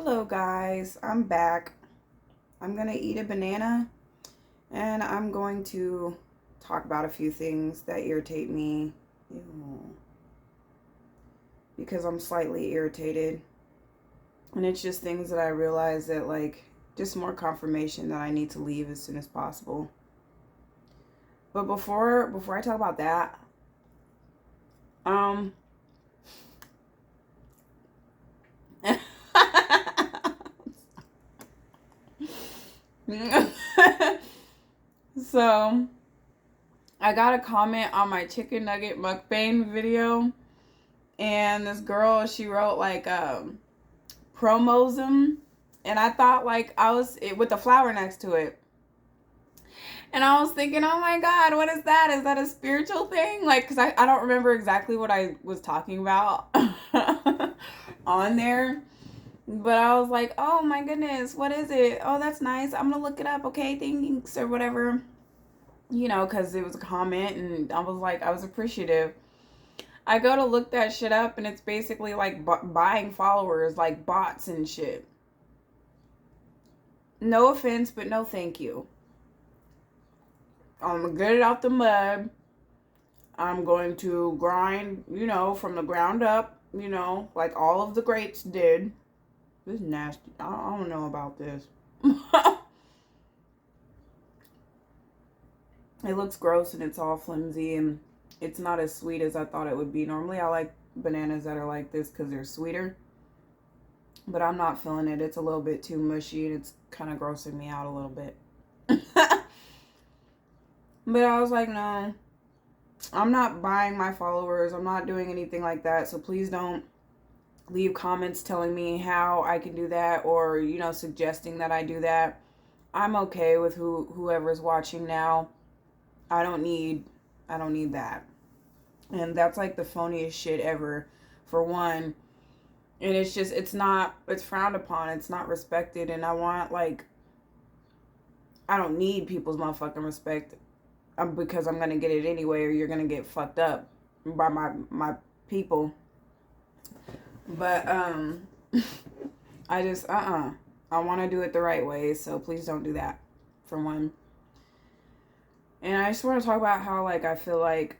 Hello guys, I'm back. I'm gonna eat a banana and I'm going to talk about a few things that irritate me. Ew. Because I'm slightly irritated. And it's just things that I realize that just more confirmation that I need to leave as soon as possible. But before I talk about that, um so I got a comment on my chicken nugget mukbang video, and this girl, she wrote promos them, and I thought I was it with the flower next to it, and I was thinking, oh my god, what is that? Is that a spiritual thing? Because I don't remember exactly what I was talking about on there. But I was like, oh my goodness, what is it? Oh, that's nice. I'm gonna look it up. Okay, thanks or whatever. Because it was a comment, and I was appreciative. I go to look that shit up, and it's basically buying followers, like bots and shit. No offense, but no thank you. I'm gonna get it out the mud. I'm going to grind, from the ground up, like all of the greats did. This is nasty. I don't know about this. It looks gross and it's all flimsy and it's not as sweet as I thought it would be. Normally I like bananas that are like this because they're sweeter. But I'm not feeling it. It's a little bit too mushy and it's kind of grossing me out a little bit. But I was like, no, I'm not buying my followers. I'm not doing anything like that. So please don't leave comments telling me how I can do that or, suggesting that I do that. I'm okay with whoever's watching now. I don't need that. And that's like the phoniest shit ever, for one. And it's frowned upon. It's not respected. And I don't need people's motherfucking respect because I'm going to get it anyway, or you're going to get fucked up by my people. But, I just, I want to do it the right way. So please don't do that, for one. And I just want to talk about how, I feel like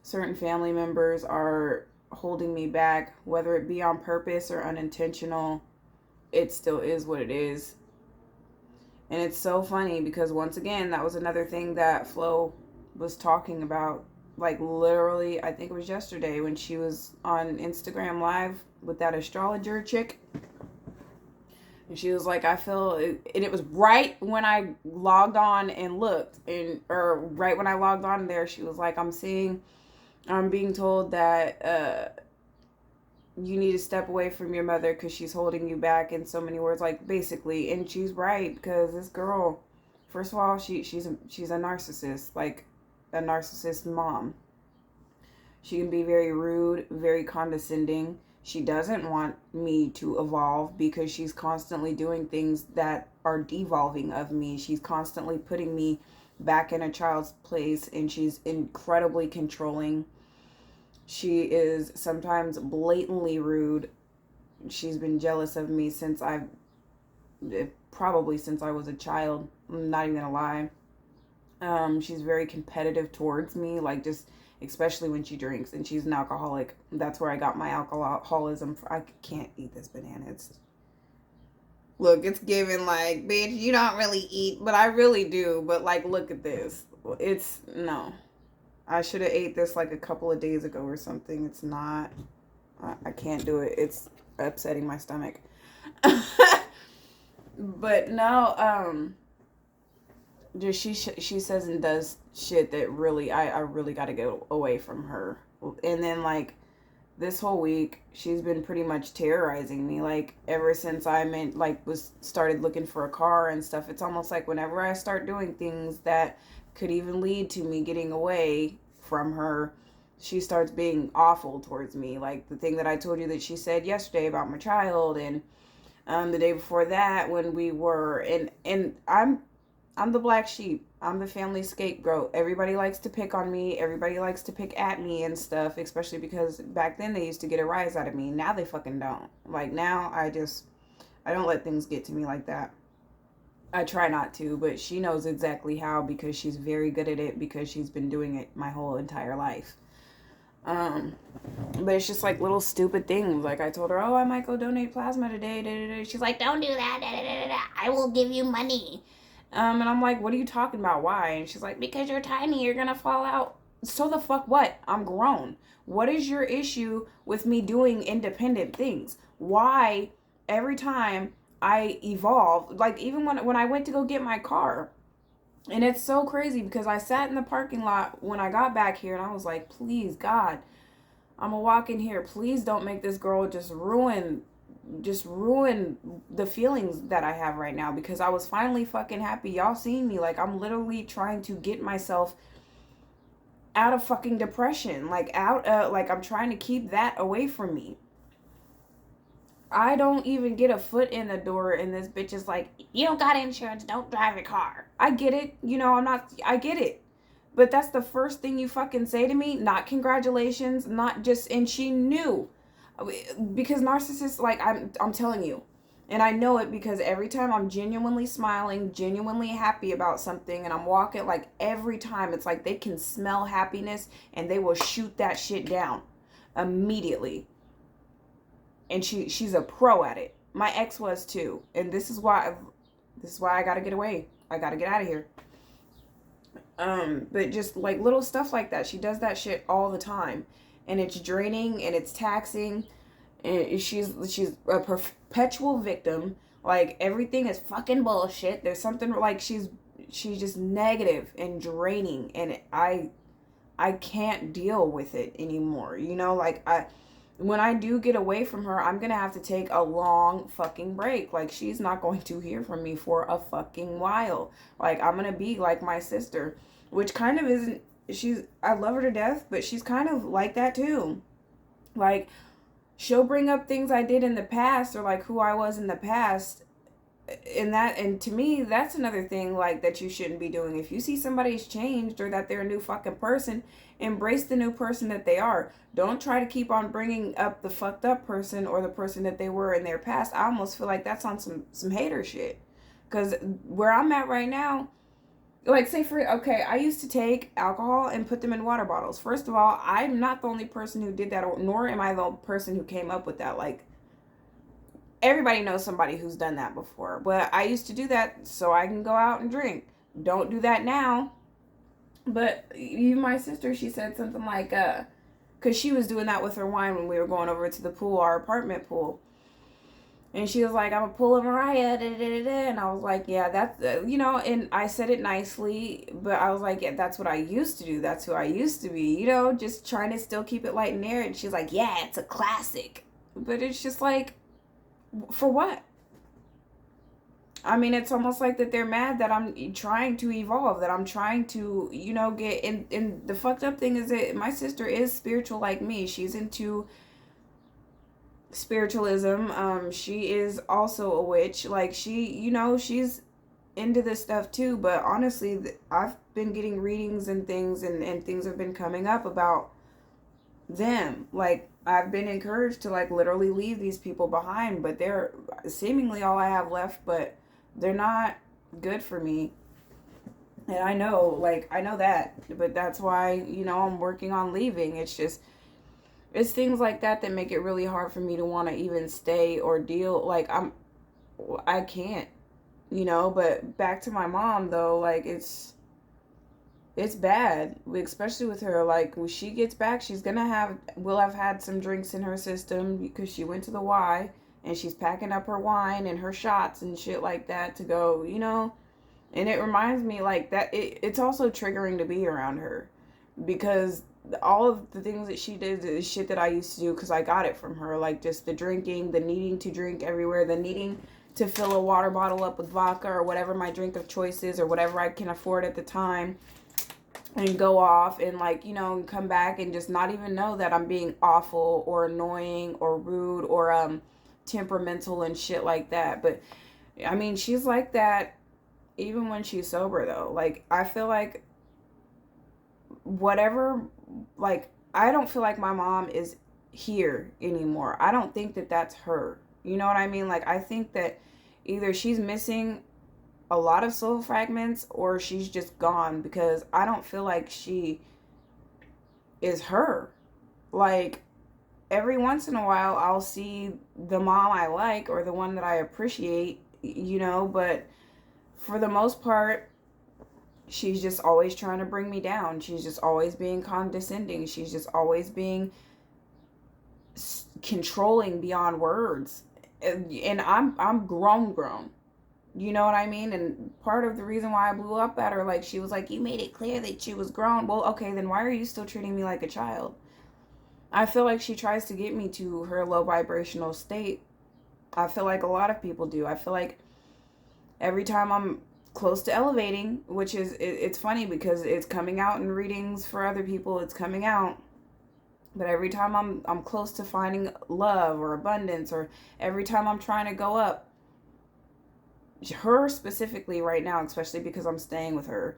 certain family members are holding me back, whether it be on purpose or unintentional. It still is what it is. And it's so funny because, once again, that was another thing that Flo was talking about. Literally, I think it was yesterday when she was on Instagram Live with that astrologer chick. And she was like, I feel, and it was right when I logged on and looked, or right when I logged on there, she was like, I'm being told that you need to step away from your mother because she's holding you back, in so many words, basically. And she's right, because this girl, first of all, she's a narcissist, a narcissist mom. She can be very rude, very condescending. She doesn't want me to evolve because she's constantly doing things that are devolving of me. She's constantly putting me back in a child's place, and she's incredibly controlling. She is sometimes blatantly rude. She's been jealous of me since probably since I was a child. I'm not even gonna lie. She's very competitive towards me, just especially when she drinks, and she's an alcoholic. That's where I got my alcoholism. I can't eat this banana. It's given bitch, you don't really eat, but I really do. But look at this. No. I should have ate this a couple of days ago or something. It's not. I can't do it. It's upsetting my stomach. But no, just she says and does shit that really I really got to go away from her. And then this whole week she's been pretty much terrorizing me, ever since I started looking for a car and stuff. It's almost like whenever I start doing things that could even lead to me getting away from her, she starts being awful towards me. The thing that I told you that she said yesterday about my child, and the day before that when we were, and I'm the black sheep. I'm the family scapegoat. Everybody likes to pick on me. Everybody likes to pick at me and stuff, especially because back then they used to get a rise out of me. Now they fucking don't. Like, now I don't let things get to me like that. I try not to, but she knows exactly how because she's very good at it because she's been doing it my whole entire life. But it's just like little stupid things. Like I told her, oh, I might go donate plasma today. Da, da, da. She's like, don't do that. Da, da, da, da. I will give you money. And I'm like, what are you talking about? Why? And she's like, because you're tiny. You're going to fall out. So the fuck what? I'm grown. What is your issue with me doing independent things? Why every time I evolve, like even when I went to go get my car, and it's so crazy because I sat in the parking lot when I got back here and I was like, please, God, I'm gonna walk in here. Please don't make this girl just ruin the feelings that I have right now because I was finally fucking happy. Y'all seen me. Like, I'm literally trying to get myself out of fucking depression. Like, I'm trying to keep that away from me. I don't even get a foot in the door and this bitch is like, you don't got insurance, don't drive your car. I get it. I get it. But that's the first thing you fucking say to me. Not congratulations, not just, and she knew. Because narcissists, like, I'm telling you. And I know it because every time I'm genuinely smiling, genuinely happy about something, and I'm walking, like, every time it's like they can smell happiness and they will shoot that shit down immediately. And she's a pro at it. My ex was too. And this is why I gotta get away. I gotta get out of here. But just like little stuff like that. She does that shit all the time. And it's draining and it's taxing. And she's a perpetual victim. Like everything is fucking bullshit. There's something like she's just negative and draining. And I can't deal with it anymore. When I do get away from her, I'm going to have to take a long fucking break. Like, she's not going to hear from me for a fucking while. Like, I'm going to be like my sister, which kind of isn't, I love her to death, but she's kind of like that too. Like, she'll bring up things I did in the past or like who I was in the past. And to me, that's another thing like that you shouldn't be doing. If you see somebody's changed or that they're a new fucking person, embrace the new person that they are. Don't try to keep on bringing up the fucked up person or the person that they were in their past. I almost feel like that's on some hater shit. Because where I'm at right now, like I used to take alcohol and put them in water bottles. First of all, I'm not the only person who did that, nor am I the person who came up with that. Like, everybody knows somebody who's done that before. But I used to do that so I can go out and drink. Don't do that now. But even my sister, she said something like, because she was doing that with her wine when we were going over to the pool, our apartment pool. And she was like, I'm a pull of Mariah, da, da, da, da. And I was like, yeah, that's, and I said it nicely, but I was like, yeah, that's what I used to do. That's who I used to be, just trying to still keep it light and air. And she's like, yeah, it's a classic. But it's just like, for what? I mean, it's almost like that they're mad that I'm trying to evolve, that I'm trying to, get in. And the fucked up thing is that my sister is spiritual like me. She's into spiritualism. She is also a witch. Like, she's into this stuff too. But honestly, I've been getting readings and things, and things have been coming up about them. Like, I've been encouraged to, like, literally leave these people behind, but they're seemingly all I have left, but they're not good for me. And I know that, but that's why, I'm working on leaving. It's things like that make it really hard for me to want to even stay or deal. Like, I can't, but back to my mom though, like, it's bad, especially with her. Like, when she gets back, will have had some drinks in her system because she went to the Y and she's packing up her wine and her shots and shit like that to go, and it reminds me like that it's also triggering to be around her because all of the things that she did is shit that I used to do because I got it from her. Like, just the drinking, the needing to drink everywhere, the needing to fill a water bottle up with vodka or whatever my drink of choice is or whatever I can afford at the time, and go off and, like, come back and just not even know that I'm being awful or annoying or rude or temperamental and shit like that. But I mean, she's like that even when she's sober though, like I feel like whatever, like I don't feel like my mom is here anymore. I don't think that that's her. You know what I mean? Like I think that either she's missing a lot of soul fragments or she's just gone, because I don't feel like she is her. Like every once in a while I'll see the mom I like or the one that I appreciate, but for the most part she's just always trying to bring me down. She's just always being condescending. She's just always being controlling beyond words. And I'm grown. You know what I mean? And part of the reason why I blew up at her, like she was like, you made it clear that she was grown. Well, okay, then why are you still treating me like a child? I feel like she tries to get me to her low vibrational state. I feel like a lot of people do. I feel like every time I'm close to elevating, which is, it's funny because it's coming out in readings for other people, it's coming out. But every time I'm close to finding love or abundance, or every time I'm trying to go up, her specifically right now, especially because I'm staying with her,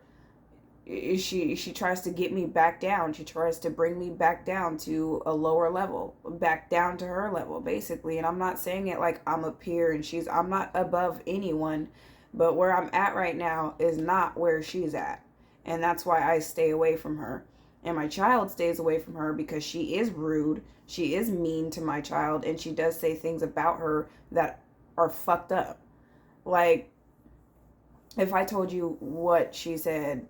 she tries to get me back down. She tries to bring me back down to a lower level, back down to her level, basically. And I'm not saying it like I'm up here and I'm not above anyone, but where I'm at right now is not where she's at. And that's why I stay away from her. And my child stays away from her because she is rude. She is mean to my child, and she does say things about her that are fucked up. Like, if I told you what she said,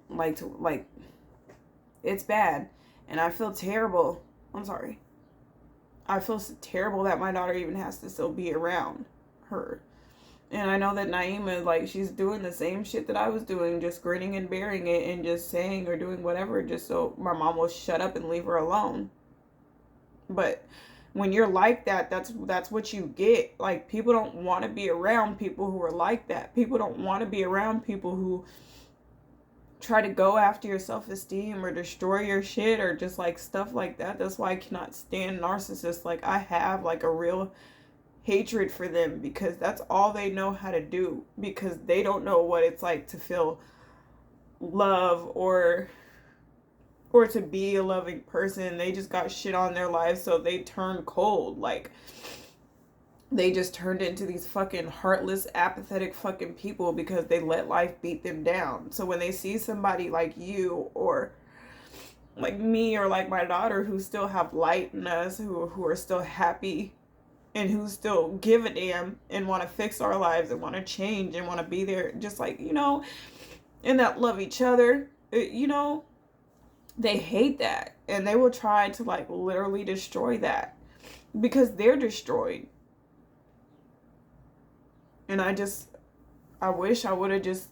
it's bad. And I feel terrible. I'm sorry. I feel terrible that my daughter even has to still be around her. And I know that Naima, like, she's doing the same shit that I was doing, just grinning and bearing it and just saying or doing whatever just so my mom will shut up and leave her alone. But when you're like that, that's what you get. Like, people don't want to be around people who are like that. People don't want to be around people who try to go after your self-esteem or destroy your shit or just like stuff like that. That's why I cannot stand narcissists. Like, I have like a real hatred for them because that's all they know how to do, because they don't know what it's like to feel love or to be a loving person. They just got shit on their lives, so they turn cold. Like, they just turned into these fucking heartless, apathetic fucking people because they let life beat them down. So when they see somebody like you or like me or like my daughter who still have light in us, who are still happy and who still give a damn and want to fix our lives and want to change and want to be there, just like, and that love each other, they hate that. And they will try to like literally destroy that because they're destroyed. And I wish I would have just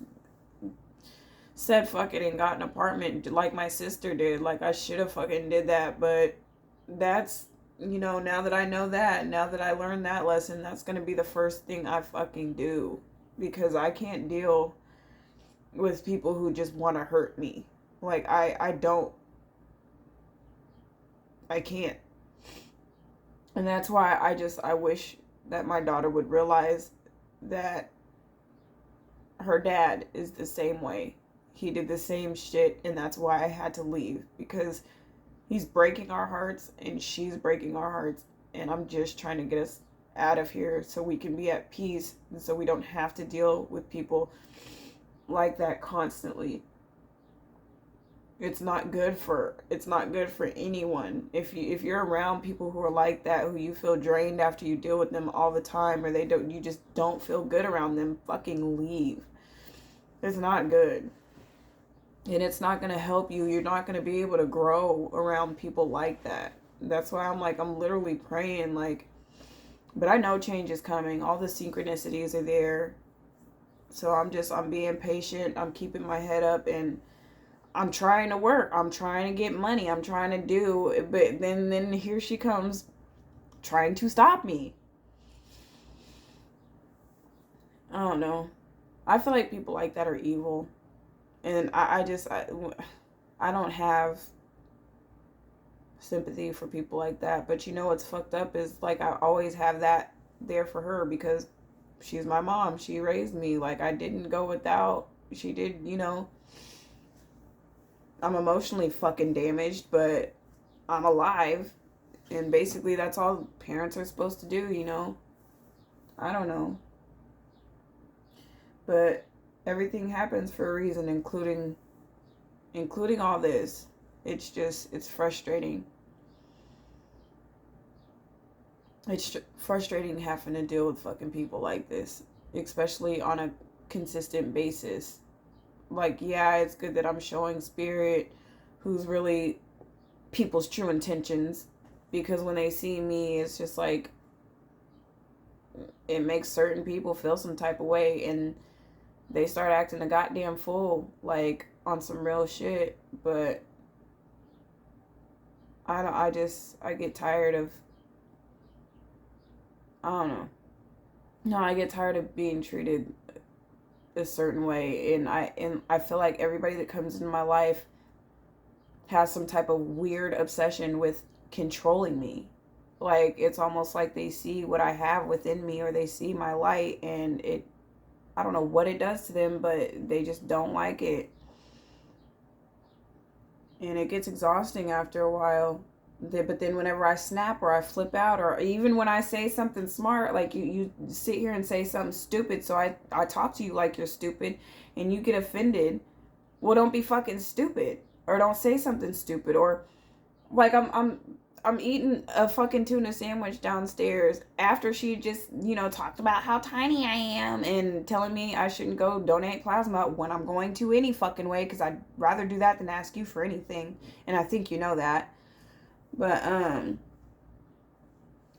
said fuck it and got an apartment like my sister did. Like, I should have fucking did that. But that's, now that I know that, now that I learned that lesson, that's going to be the first thing I fucking do. Because I can't deal with people who just want to hurt me. Like, I can't. And that's why I wish that my daughter would realize that her dad is the same way. He did the same shit, and that's why I had to leave. Because he's breaking our hearts and she's breaking our hearts, and I'm just trying to get us out of here so we can be at peace and so we don't have to deal with people like that constantly. It's not good for anyone. If you're around people who are like that, who you feel drained after you deal with them all the time, or you just don't feel good around them, fucking leave. It's not good. And it's not going to help you. You're not going to be able to grow around people like that. That's why I'm literally praying, but I know change is coming. All the synchronicities are there. So I'm being patient. I'm keeping my head up, and I'm trying to work. I'm trying to get money. I'm trying to do, but then here she comes trying to stop me. I don't know. I feel like people like that are evil. And I don't have sympathy for people like that. But what's fucked up is, like, I always have that there for her because she's my mom. She raised me. Like, I didn't go without. she did, you know, I'm emotionally fucking damaged, but I'm alive. And basically, that's all parents are supposed to do, you know? I don't know. But everything happens for a reason, including all this. It's frustrating. It's frustrating having to deal with fucking people like this, especially on a consistent basis. Like, yeah, it's good that I'm showing Spirit who's really people's true intentions, because when they see me, it's just like it makes certain people feel some type of way, and they start acting a goddamn fool, like on some real shit. But I get tired of, I don't know. No, I get tired of being treated a certain way, and I feel like everybody that comes into my life has some type of weird obsession with controlling me. Like, it's almost like they see what I have within me, or they see my light, and I don't know what it does to them, but they just don't like it. And it gets exhausting after a while. But then whenever I snap or I flip out, or even when I say something smart, like you sit here and say something stupid, so I talk to you like you're stupid, and you get offended. Well, don't be fucking stupid, or don't say something stupid. Or like I'm eating a fucking tuna sandwich downstairs after she just, you know, talked about how tiny I am and telling me I shouldn't go donate plasma when I'm going to any fucking way, because I'd rather do that than ask you for anything, and I think you know that. But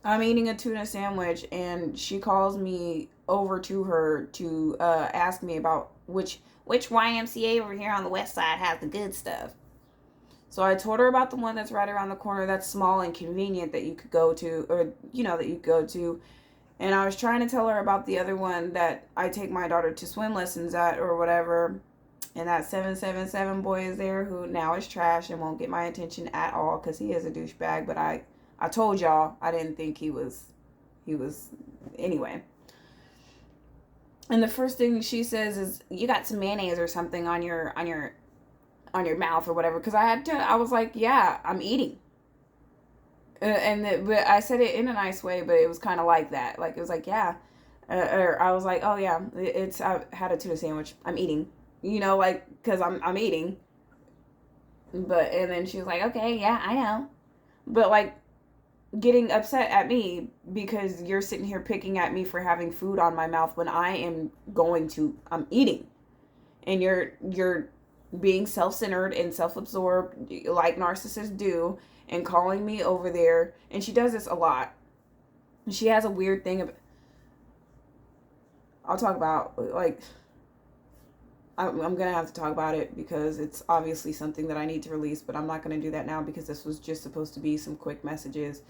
I'm eating a tuna sandwich, and she calls me over to her to ask me about which YMCA over here on the west side has the good stuff. So I told her about the one that's right around the corner, that's small and convenient, that you could go to, or, you know, that you could go to. And I was trying to tell her about the other one that I take my daughter to swim lessons at, or whatever. And that 777 boy is there, who now is trash and won't get my attention at all, because he is a douchebag. But I told y'all I didn't think he was anyway. And the first thing she says is, "You got some mayonnaise or something on your mouth or whatever," because I was like, yeah, I'm eating. But I said it in a nice way, but it was kind of like that. Like, it was like, yeah. Or I was like, oh yeah, I had a tuna sandwich. I'm eating. You know, like, because I'm eating. But, and then she was like, okay, yeah, I know. But, like, getting upset at me because you're sitting here picking at me for having food on my mouth when I'm eating. And you're being self-centered and self-absorbed like narcissists do, and calling me over there. And she does this a lot. She has a weird thing of, I'll talk about, like, I'm gonna have to talk about it because it's obviously something that I need to release, but I'm not gonna do that now because this was just supposed to be some quick messages.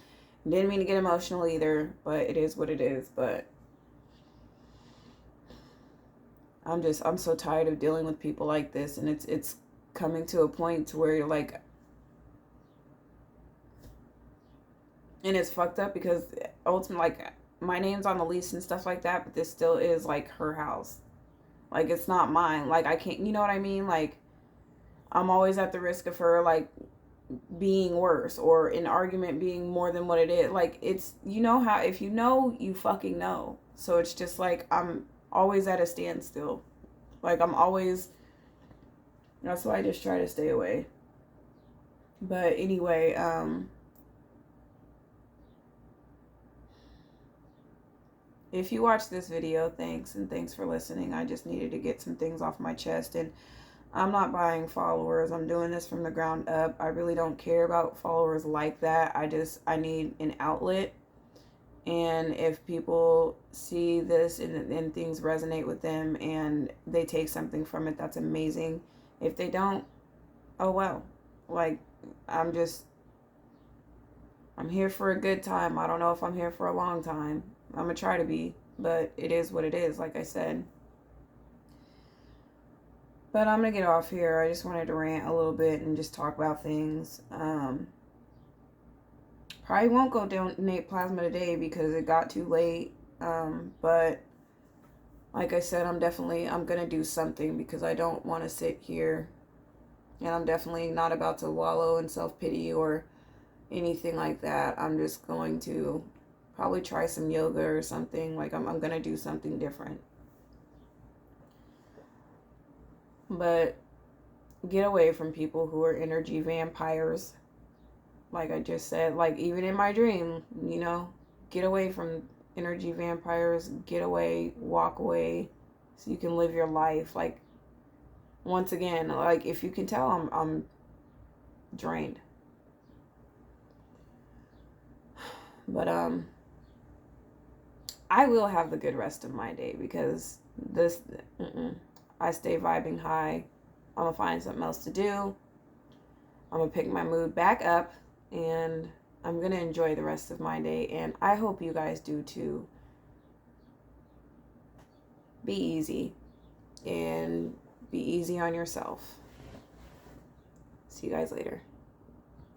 Didn't mean to get emotional either, but it is what it is. But I'm so tired of dealing with people like this, and it's coming to a point to where you're like, and it's fucked up because ultimately, like, my name's on the lease and stuff like that, but this still is like her house. Like, it's not mine. Like, I can't, you know what I mean? Like, I'm always at the risk of her, like, being worse, or an argument being more than what it is. Like, it's, you know how, if you know, you fucking know. So it's just like, I'm always at a standstill. Like, I'm always, that's why I just try to stay away. But anyway, if you watched this video, thanks, and thanks for listening. I just needed to get some things off my chest, and I'm not buying followers. I'm doing this from the ground up. I really don't care about followers like that. I need an outlet. And if people see this and things resonate with them and they take something from it, that's amazing. If they don't, oh well. Like, I'm here for a good time. I don't know if I'm here for a long time. I'm going to try to be, but it is what it is, like I said. But I'm going to get off here. I just wanted to rant a little bit and just talk about things. Probably won't go donate plasma today because it got too late. But like I said, I'm going to do something because I don't want to sit here. And I'm definitely not about to wallow in self-pity or anything like that. I'm just going to probably try some yoga or something. Like I'm going to do something different. But get away from people who are energy vampires. Like I just said, like even in my dream, get away from energy vampires. Get away, walk away so you can live your life. Like once again, like if you can tell, I'm drained. But I will have the good rest of my day because I stay vibing high. I'm gonna find something else to do. I'm gonna pick my mood back up, and I'm gonna enjoy the rest of my day. And I hope you guys do too. Be easy, and be easy on yourself. See you guys later.